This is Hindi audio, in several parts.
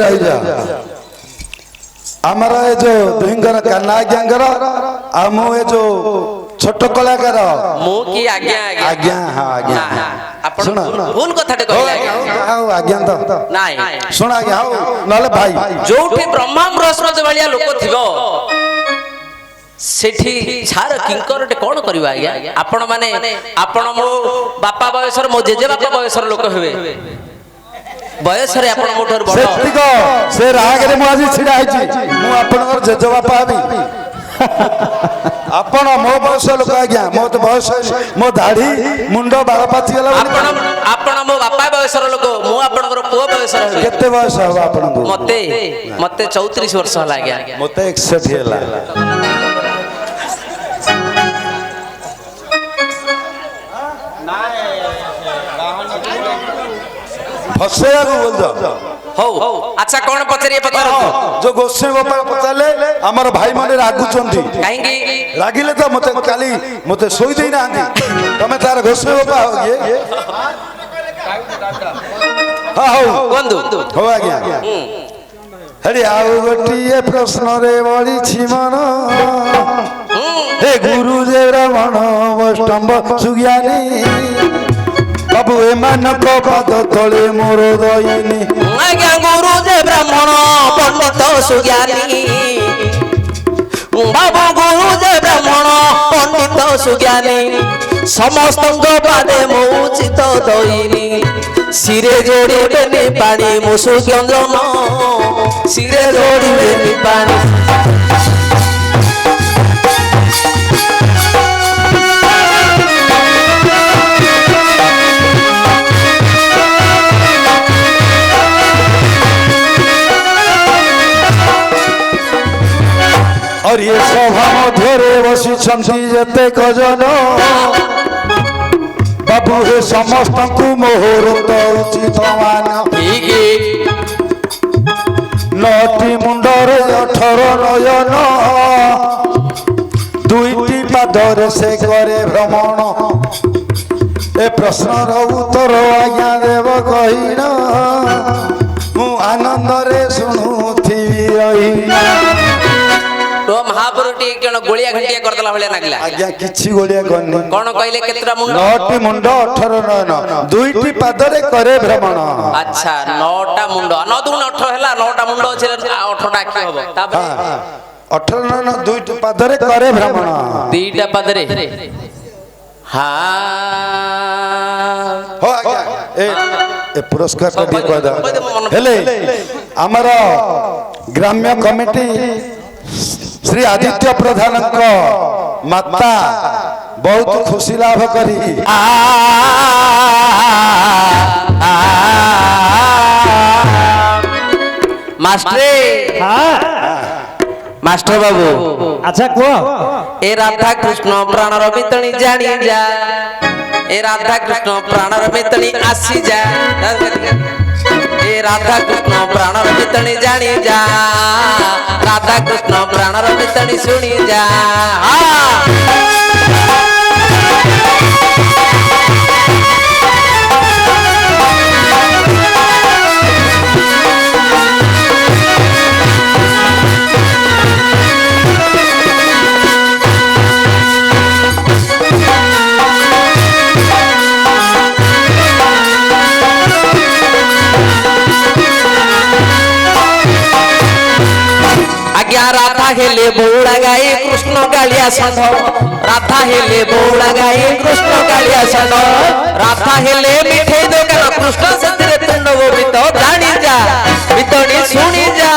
रही जा आमर ए जो दुहिंगर कान्हा आज्ञांगर आ मु ए जो छोट कलाकार मु की आज्ञा आज्ञा हां आज्ञा आपण भूल कथाटे कहले हां आज्ञा तो नाही सुन आज्ञा हां नले भाई जोठी ब्रह्मा बृहस्पति वालिया लोक थिबो सेठी छार किंकरटे कोन करिवा आज्ञा आपण माने आपण मो बापा बयसर मो जेजे बापा बयसर लोक हेबे बयस रे आपण मोठर बड़ सेतिको से राग रे मु आज छिडा आइछि मु आपनकर जेजे बापा आबी आपण मो बयस लोक आज्ञा मो तो बयस मो दाढ़ी मुंडो बाल पाची गेला आपण मो बापा बयसर लोक मु आपनकर पुओ बयसर हेबे केते बयस हो आपण को मते 34 वर्ष होला आज्ञा मते 61 होला फसेया को बोल दो हो अच्छा कौन पचरिए पचार जो गोस्से गोपाल पचाले हमर भाई माने रागु चंदी काहेंगी रागिले तो मते काली मते सोई देई ना तमे तार गोस्से गोपा हो गे हां हो बंधु हो आज्ञा हरि आउ गोटिए प्रश्न रे बड़ी छिमन हे गुरु जे रमण वैष्णव सुज्ञानी बाबू ए मानक पद तले मोर दयनी आज्ञा गुरु जे ब्राह्मण पंडित सुज्ञानी बाबू गुरु जे ब्राह्मण पंडित सुज्ञानी समस्त पादे मो उचित दयनी सिरे जोड़े पानी मो सुगंधन सिरे जोड़े पानी और ये सभा मध्य बसी जते कजन बाबू हे समस्त को मोहर तो उचित मान नटी मुंडर 18 नयन दुईटी पादर से करे भ्रमण ए प्रश्नर उत्तर आज्ञा देव कहिना मु आनंद रे सुनुथिबी रहिना तो महापुरुटी एक जन गोलिया घंटिया करदला भले लागला आज्ञा किछि गोलिया करनी कोन कहले केतरा मुंड नटी मुंड 18 नयन दुईटी पादरे करे भ्रमण अच्छा 9टा मुंड 9 दुन 18 हला 9टा मुंड अछि 8टा की होबो तापर 18 नयन दुईटी पादरे करे भ्रमण दुईटा पादरे हां हो आज्ञा ए पुरस्कार को भी कहदा हेले हमर ग्राम्य कमिटी श्री आदित्य प्रधान माता बहुत खुशी लाभ करी मास्टर बाबू अच्छा कह ए राधा कृष्ण प्राणर मितणी जानी जा ए राधा कृष्ण प्राणर मितणी आसी जा ए राधा कृष्ण प्राणर मितणी जानी जा राधा कृष्ण प्राणर मितणी सुनी जा राधा हेले बौड़ा गाई कृष्ण कालिया षंढ राधा हेले बौड़ा गाई कृष्ण कालिया षंढ राधा हेले मिठाई दोकान कृष्ण सतरे तुंड गोविंद जानी जा मितणी सुनी जा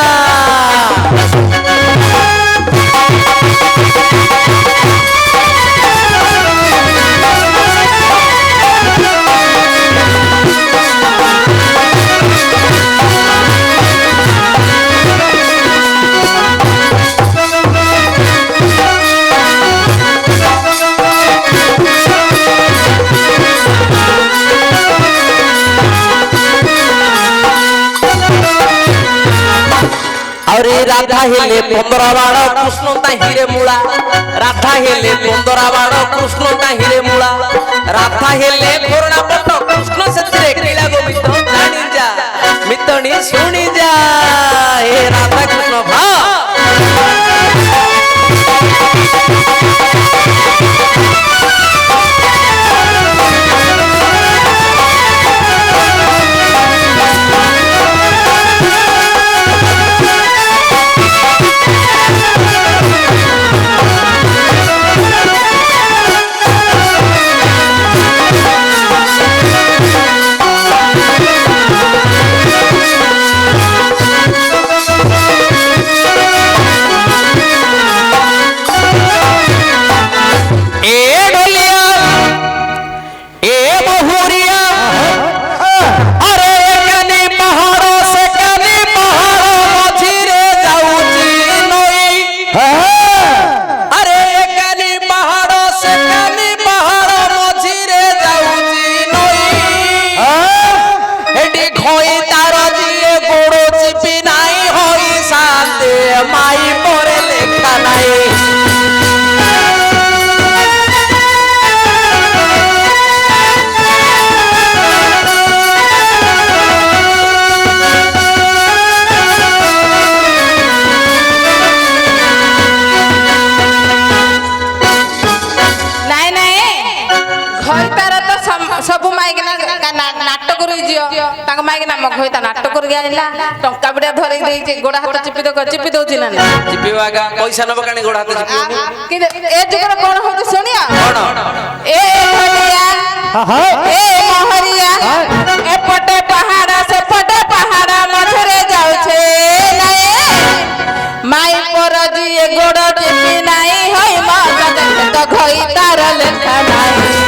राधा हेले 15 बाण कृष्ण ताहिरे मूला राधा हेले 15 बाण कृष्ण ताहिरे मूला राधा हेले कोरोना पट कृष्ण सतरे कीला गोविंद जानी जा मितणी सुनी जा ହେଇ ଝିଅ ତାଙ୍କ ମାଇକି ନାମ କହି ତା ନାଟକ କରିକି ଆଣିଲା ଟଙ୍କା ବିଡ଼ା ଧରେଇ ଦେଇଛି ଗୋଡ଼ ହାତ ଚିପି ଦଉଛି ନା ଚିପିବ ଆଗା ପଇସା ନବ କାଣି ଗୋଡ଼ ହାତ ଚିପିବ କିନ୍ତୁ ଏ ଯୁଗରେ କଣ ହଉଛି ଶୁଣିଆ କଣ ଏ ହରିଆ ଏ ମହରିଆ ଏପଟେ ପାହାଡ଼ ସେପଟେ ପାହାଡ଼ ମଝିରେ ଯାଉଛେ ନାଇଁ ମାଇ ପର ଯିଏ ଗୋଡ଼ ଚିପି ନାଇଁ ହଇ ତ ଘଇ ତାର ଲେଖା ନାଇଁ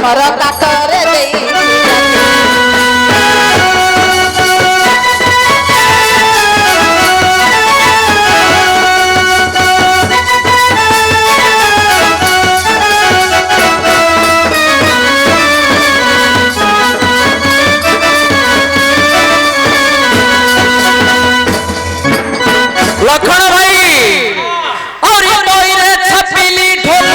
ମୋର କାକରେ ଦେଇ ଲକ୍ଷ୍ମଣ ଭାଇ ଆଉରି ବହିରେ ଛାପିଲି ଢୋଲ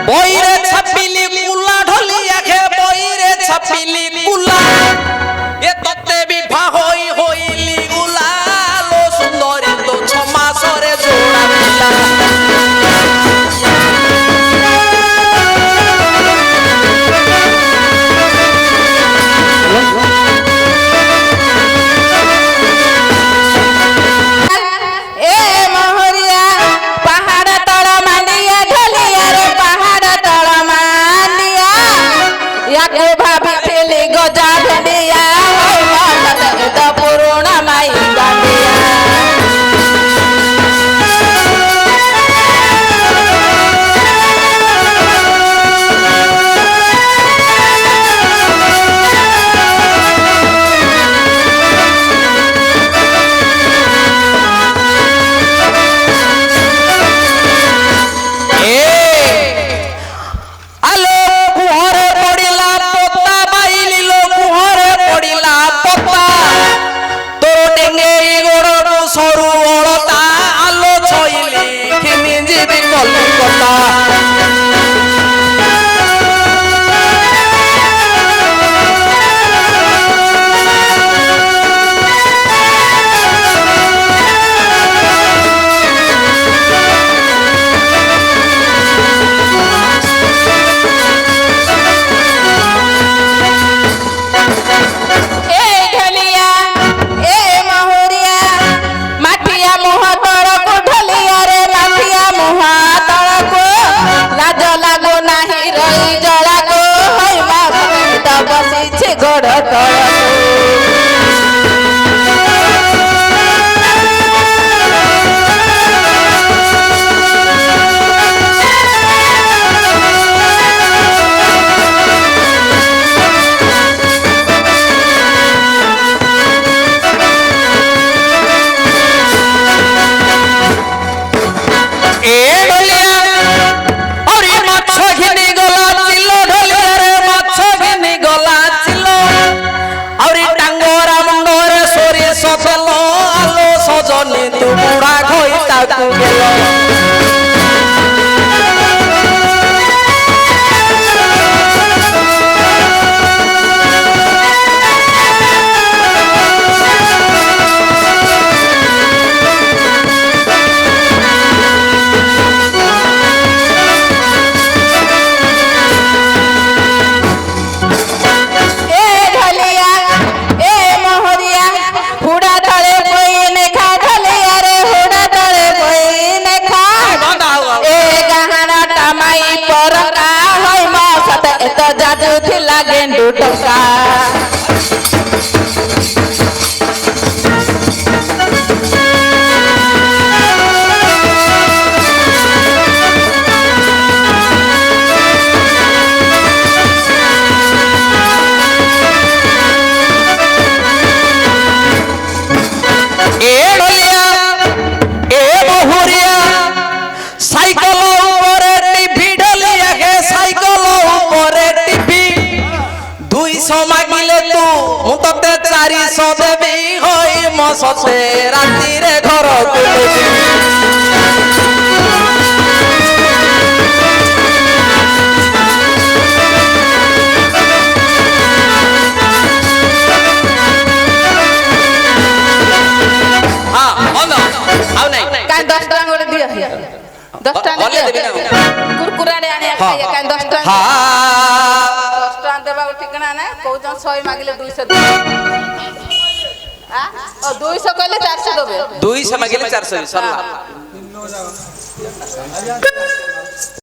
ବହିରେ ଛାପିଲି କୁଲା ଢୋଲି ଆଖେ ବହିରେ ଛାପିଲି କୁଲା ଏ ତତେ ବିଭା ହୋଇଲି ଗୁଲା ଲୋ ସୁନ୍ଦରୀ ତୋ 6 ମାସରେ ଯୋଡ଼ା ପିଲା ତ ଯାଜୁଥିଲା ଗେଣ୍ଡୁ ଟଙ୍କା সতে রাত্রিরে ঘর କାଇଁ 10 ଟଙ୍କା ଗୋଟେ ଦିଅ 10 ଟଙ୍କା ଦିଅ କୁରକୁରାରେ ଆଣିବା ଖାଇବା କାଇଁ 10 ଟଙ୍କା 10 ଟଙ୍କା ଦେବାକୁ ଠିକଣା ନାହିଁ କହୁଛ 100 ମାଗିଲେ 200 ଦେବେ 200 କହିଲେ 400 ଦେବେ 200 ମାଗିଲେ 400 ସରିଲା